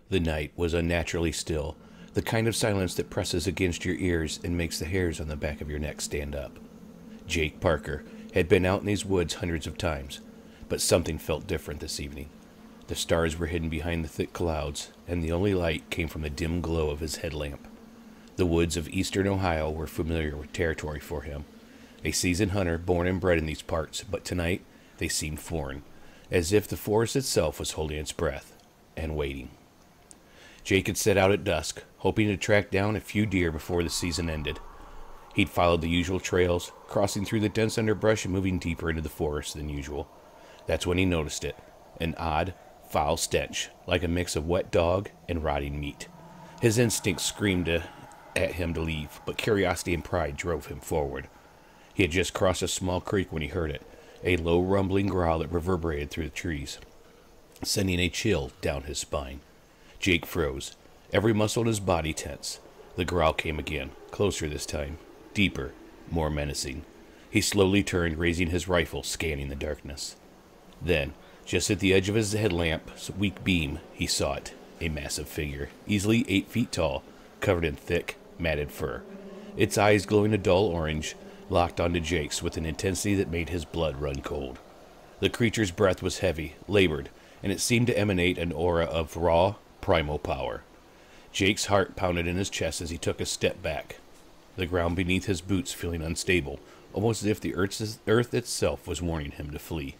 The night was unnaturally still, the kind of silence that presses against your ears and makes the hairs on the back of your neck stand up. Jake Parker had been out in these woods hundreds of times, but something felt different this evening. The stars were hidden behind the thick clouds, and the only light came from the dim glow of his headlamp. The woods of eastern Ohio were familiar territory for him. A seasoned hunter born and bred in these parts, but tonight they seemed foreign, as if the forest itself was holding its breath and waiting. Jake had set out at dusk, hoping to track down a few deer before the season ended. He'd followed the usual trails, crossing through the dense underbrush and moving deeper into the forest than usual. That's when he noticed it, an odd, foul stench, like a mix of wet dog and rotting meat. His instincts screamed at him to leave, but curiosity and pride drove him forward. He had just crossed a small creek when he heard it, a low rumbling growl that reverberated through the trees, sending a chill down his spine. Jake froze, every muscle in his body tense. The growl came again, closer this time, deeper, more menacing. He slowly turned, raising his rifle, scanning the darkness. Then, just at the edge of his headlamp's weak beam, he saw it, a massive figure, easily 8 feet tall, covered in thick, matted fur. Its eyes glowing a dull orange, locked onto Jake's with an intensity that made his blood run cold. The creature's breath was heavy, labored, and it seemed to emanate an aura of raw, primal power. Jake's heart pounded in his chest as he took a step back, the ground beneath his boots feeling unstable, almost as if the earth itself was warning him to flee.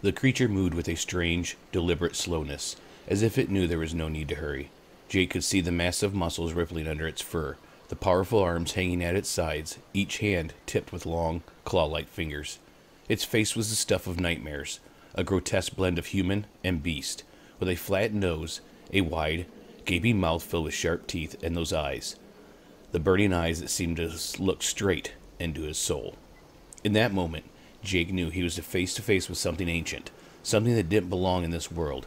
The creature moved with a strange, deliberate slowness, as if it knew there was no need to hurry. Jake could see the massive muscles rippling under its fur, the powerful arms hanging at its sides, each hand tipped with long, claw-like fingers. Its face was the stuff of nightmares, a grotesque blend of human and beast, with a flat nose, a wide, gaping mouth filled with sharp teeth, and those eyes. The burning eyes that seemed to look straight into his soul. In that moment, Jake knew he was face to face with something ancient, something that didn't belong in this world.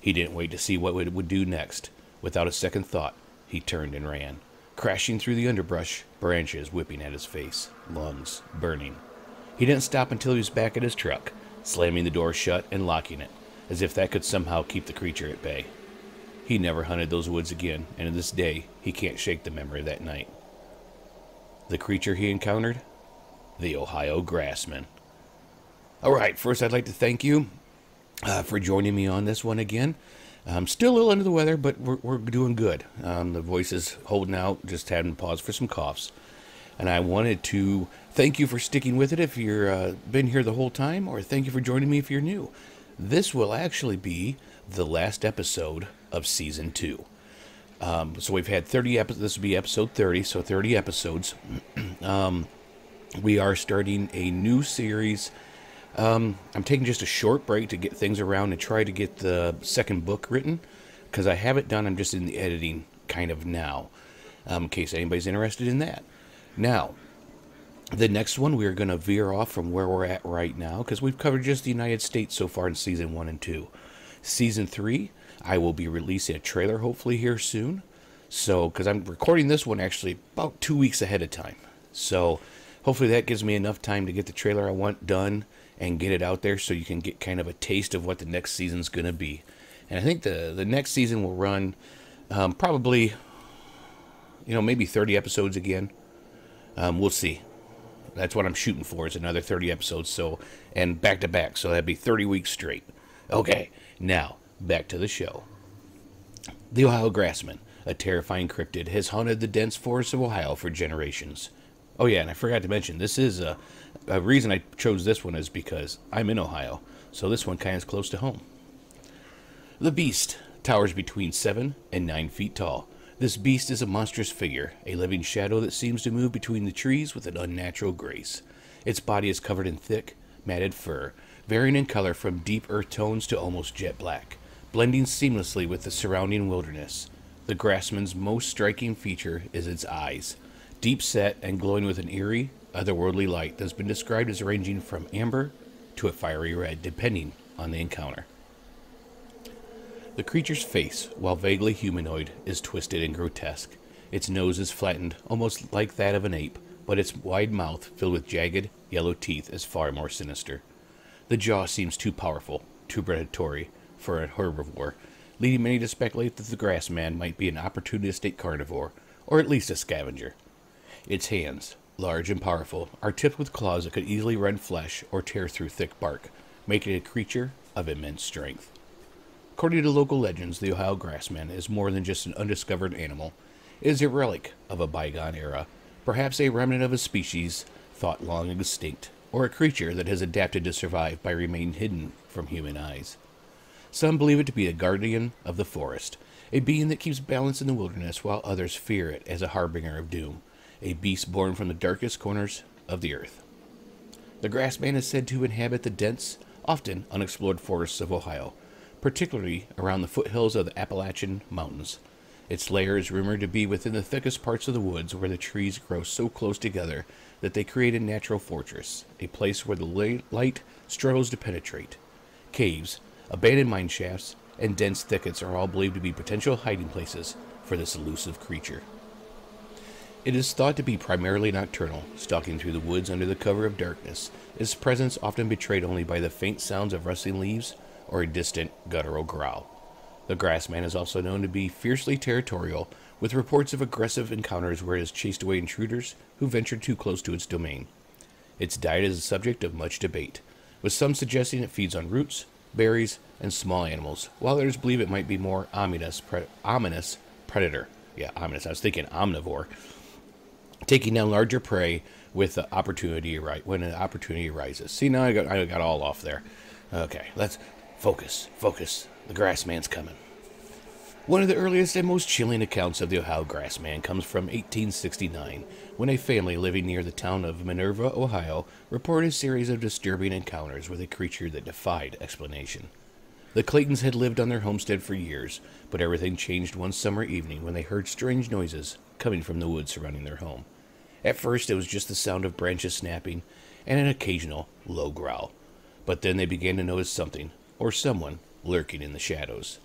He didn't wait to see what it would do next. Without a second thought, he turned and ran, crashing through the underbrush, branches whipping at his face, lungs burning. He didn't stop until he was back at his truck, slamming the door shut and locking it, as if that could somehow keep the creature at bay. He never hunted those woods again, and to this day, he can't shake the memory of that night. The creature he encountered? The Ohio Grassman. All right, first I'd like to thank you for joining me on this one again. I'm still a little under the weather, but we're doing good. The voice is holding out, just having to pause for some coughs. And I wanted to thank you for sticking with it if you've been here the whole time, or thank you for joining me if you're new. This will actually be the last episode of Season 2. So we've had 30 episodes. This will be episode 30, so 30 episodes. We are starting a new series. I'm taking just a short break to get things around and try to get the second book written, because I have it done. I'm just in the editing kind of now, in case anybody's interested in that. Now, the next one, we're going to veer off from where we're at right now, because we've covered just the United States so far in Season 1 and 2. Season 3, I will be releasing a trailer hopefully here soon. So, because I'm recording this one actually about 2 weeks ahead of time. So, hopefully that gives me enough time to get the trailer I want done and get it out there so you can get kind of a taste of what the next season's going to be. And I think the next season will run probably, maybe 30 episodes again. We'll see. That's what I'm shooting for, is another 30 episodes, so, and back to back, so that'd be 30 weeks straight. Okay, now, back to the show. The Ohio Grassman, a terrifying cryptid, has haunted the dense forests of Ohio for generations. Oh yeah, and I forgot to mention, this is a reason I chose this one is because I'm in Ohio, so this one kind of is close to home. The beast towers between 7 and 9 feet tall. This beast is a monstrous figure, a living shadow that seems to move between the trees with an unnatural grace. Its body is covered in thick, matted fur, varying in color from deep earth tones to almost jet black, blending seamlessly with the surrounding wilderness. The Grassman's most striking feature is its eyes, deep set and glowing with an eerie, otherworldly light that's been described as ranging from amber to a fiery red, depending on the encounter. The creature's face, while vaguely humanoid, is twisted and grotesque. Its nose is flattened, almost like that of an ape, but its wide mouth, filled with jagged, yellow teeth, is far more sinister. The jaw seems too powerful, too predatory for a herbivore, leading many to speculate that the Grassman might be an opportunistic carnivore, or at least a scavenger. Its hands, large and powerful, are tipped with claws that could easily rend flesh or tear through thick bark, making it a creature of immense strength. According to local legends, the Ohio Grassman is more than just an undiscovered animal. It is a relic of a bygone era, perhaps a remnant of a species thought long extinct, or a creature that has adapted to survive by remaining hidden from human eyes. Some believe it to be a guardian of the forest, a being that keeps balance in the wilderness, while others fear it as a harbinger of doom, a beast born from the darkest corners of the earth. The Grassman is said to inhabit the dense, often unexplored forests of Ohio, particularly around the foothills of the Appalachian Mountains. Its lair is rumored to be within the thickest parts of the woods, where the trees grow so close together that they create a natural fortress, a place where the light struggles to penetrate. Caves, abandoned mine shafts, and dense thickets are all believed to be potential hiding places for this elusive creature. It is thought to be primarily nocturnal, stalking through the woods under the cover of darkness, its presence often betrayed only by the faint sounds of rustling leaves or a distant guttural growl. The Grassman is also known to be fiercely territorial, with reports of aggressive encounters where it has chased away intruders who ventured too close to its domain. Its diet is a subject of much debate, with some suggesting it feeds on roots, berries, and small animals, while others believe it might be more ominous predator. Yeah, ominous. I was thinking omnivore, taking down larger prey with the opportunity when an opportunity arises. See, now I got all off there. Okay, let's focus. The Grassman's coming. One of the earliest and most chilling accounts of the Ohio Grassman comes from 1869, when a family living near the town of Minerva, Ohio, reported a series of disturbing encounters with a creature that defied explanation. The Claytons had lived on their homestead for years, but everything changed one summer evening when they heard strange noises coming from the woods surrounding their home. At first, it was just the sound of branches snapping and an occasional low growl, but then they began to notice something, or someone, lurking in the shadows.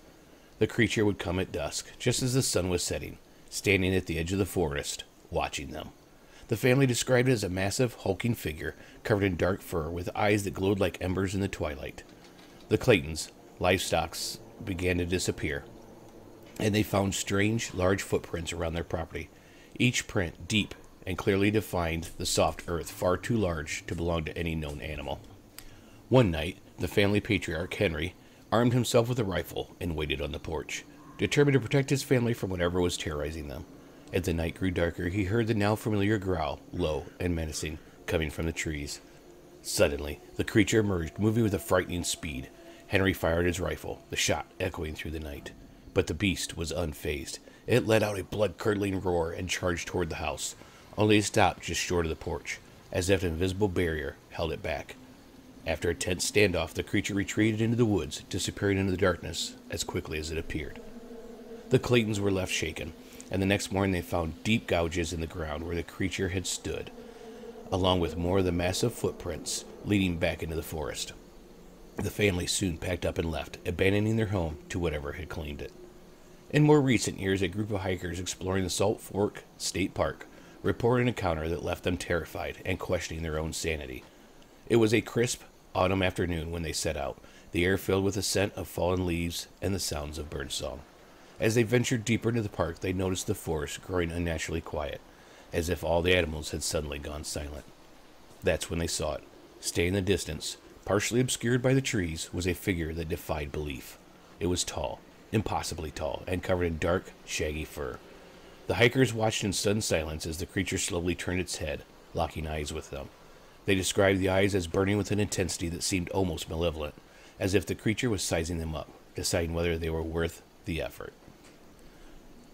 The creature would come at dusk, just as the sun was setting, standing at the edge of the forest, watching them. The family described it as a massive, hulking figure, covered in dark fur, with eyes that glowed like embers in the twilight. The Claytons' livestock began to disappear, and they found strange, large footprints around their property, each print deep and clearly defined the soft earth far too large to belong to any known animal. One night, the family patriarch, Henry, armed himself with a rifle and waited on the porch, determined to protect his family from whatever was terrorizing them. As the night grew darker, he heard the now familiar growl, low and menacing, coming from the trees. Suddenly, the creature emerged, moving with a frightening speed. Henry fired his rifle, the shot echoing through the night. But the beast was unfazed. It let out a blood-curdling roar and charged toward the house, only to stop just short of the porch, as if an invisible barrier held it back. After a tense standoff, the creature retreated into the woods, disappearing into the darkness as quickly as it appeared. The Claytons were left shaken, and the next morning they found deep gouges in the ground where the creature had stood, along with more of the massive footprints leading back into the forest. The family soon packed up and left, abandoning their home to whatever had claimed it. In more recent years, a group of hikers exploring the Salt Fork State Park reported an encounter that left them terrified and questioning their own sanity. It was a crisp autumn afternoon when they set out, the air filled with the scent of fallen leaves and the sounds of birdsong. As they ventured deeper into the park, they noticed the forest growing unnaturally quiet, as if all the animals had suddenly gone silent. That's when they saw it. Staying in the distance, partially obscured by the trees, was a figure that defied belief. It was tall, impossibly tall, and covered in dark, shaggy fur. The hikers watched in stunned silence as the creature slowly turned its head, locking eyes with them. They described the eyes as burning with an intensity that seemed almost malevolent, as if the creature was sizing them up, deciding whether they were worth the effort.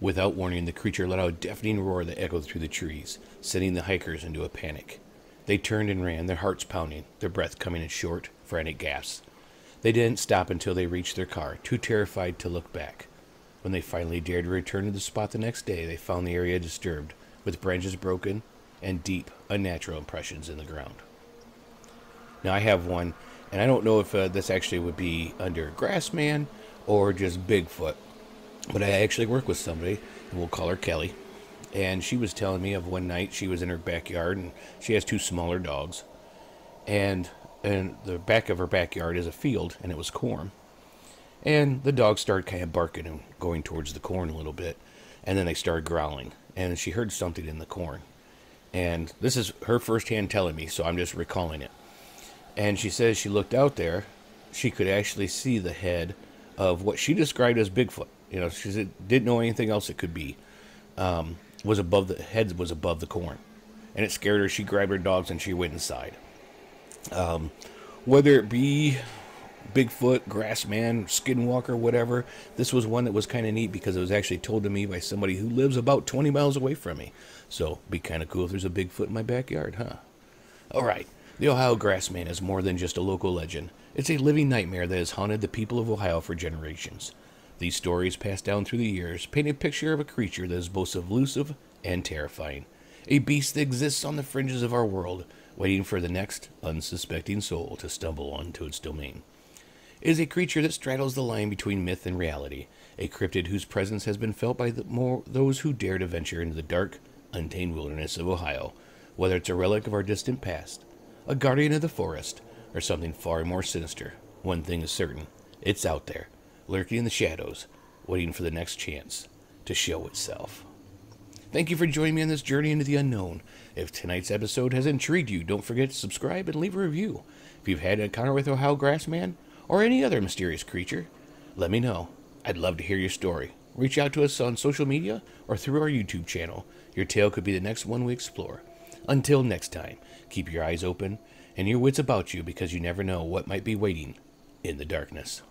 Without warning, the creature let out a deafening roar that echoed through the trees, sending the hikers into a panic. They turned and ran, their hearts pounding, their breath coming in short, frantic gasps. They didn't stop until they reached their car, too terrified to look back. When they finally dared to return to the spot the next day, they found the area disturbed, with branches broken and deep, unnatural impressions in the ground. Now I have one, and I don't know if this actually would be under Grassman or just Bigfoot, but I actually work with somebody, and we'll call her Kelly, and she was telling me of one night she was in her backyard, and she has two smaller dogs, and the back of her backyard is a field, and it was corn. And the dog started kind of barking and going towards the corn a little bit. And then they started growling. And she heard something in the corn. And this is her first hand telling me, so I'm just recalling it. And she says she looked out there. She could actually see the head of what she described as Bigfoot. You know, she said, didn't know anything else it could be. Was above the head was above the corn. And it scared her. She grabbed her dogs and she went inside. Whether it be Bigfoot, Grassman, Skinwalker, whatever, this was one that was kind of neat because it was actually told to me by somebody who lives about 20 miles away from me. So it'd be kind of cool if there's a Bigfoot in my backyard, huh? Alright, the Ohio Grassman is more than just a local legend. It's a living nightmare that has haunted the people of Ohio for generations. These stories passed down through the years paint a picture of a creature that is both elusive and terrifying. A beast that exists on the fringes of our world, waiting for the next unsuspecting soul to stumble onto its domain. It is a creature that straddles the line between myth and reality, a cryptid whose presence has been felt by those who dare to venture into the dark, untamed wilderness of Ohio, whether it's a relic of our distant past, a guardian of the forest, or something far more sinister. One thing is certain, it's out there, lurking in the shadows, waiting for the next chance to show itself. Thank you for joining me on this journey into the unknown. If tonight's episode has intrigued you, don't forget to subscribe and leave a review. If you've had an encounter with Ohio Grassman, or any other mysterious creature, let me know. I'd love to hear your story. Reach out to us on social media or through our YouTube channel. Your tale could be the next one we explore. Until next time, keep your eyes open and your wits about you because you never know what might be waiting in the darkness.